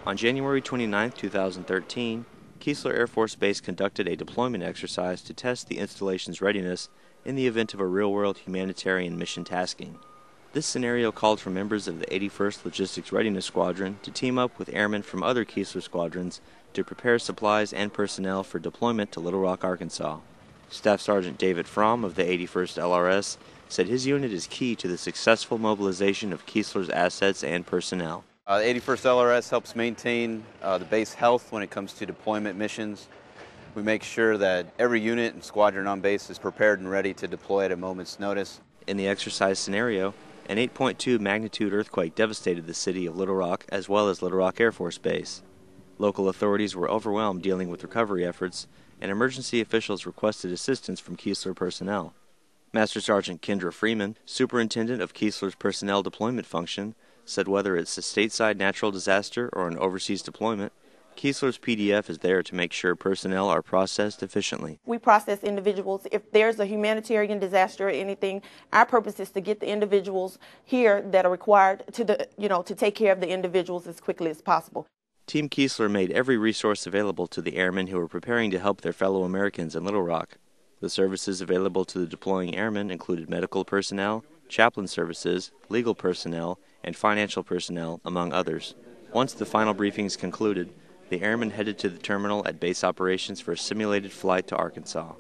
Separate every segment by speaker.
Speaker 1: On January 29, 2013, Keesler Air Force Base conducted a deployment exercise to test the installation's readiness in the event of a real-world humanitarian mission tasking. This scenario called for members of the 81st Logistics Readiness Squadron to team up with airmen from other Keesler squadrons to prepare supplies and personnel for deployment to Little Rock, Arkansas. Staff Sergeant David Fromm of the 81st LRS said his unit is key to the successful mobilization of Keesler's assets and personnel.
Speaker 2: The 81st LRS helps maintain the base health when it comes to deployment missions. We make sure that every unit and squadron on base is prepared and ready to deploy at a moment's notice.
Speaker 1: In the exercise scenario, an 8.2 magnitude earthquake devastated the city of Little Rock as well as Little Rock Air Force Base. Local authorities were overwhelmed dealing with recovery efforts, and emergency officials requested assistance from Keesler personnel. Master Sergeant Kendra Freeman, superintendent of Keesler's personnel deployment function, said whether it's a stateside natural disaster or an overseas deployment, Keesler's PDF is there to make sure personnel are processed efficiently.
Speaker 3: We process individuals. If there's a humanitarian disaster or anything, our purpose is to get the individuals here that are required to take care of the individuals as quickly as possible.
Speaker 1: Team Keesler made every resource available to the airmen who were preparing to help their fellow Americans in Little Rock. The services available to the deploying airmen included medical personnel, chaplain services, legal personnel, and financial personnel, among others. Once the final briefings concluded, the airmen headed to the terminal at base operations for a simulated flight to Arkansas.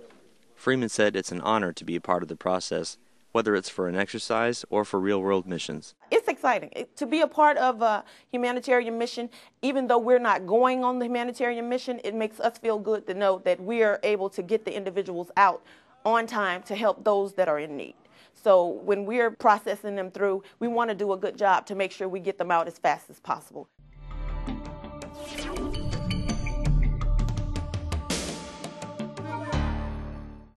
Speaker 1: Freeman said it's an honor to be a part of the process, whether it's for an exercise or for real-world missions.
Speaker 3: It's exciting to be a part of a humanitarian mission. Even though we're not going on the humanitarian mission, it makes us feel good to know that we are able to get the individuals out on time to help those that are in need. So when we're processing them through, we want to do a good job to make sure we get them out as fast as possible.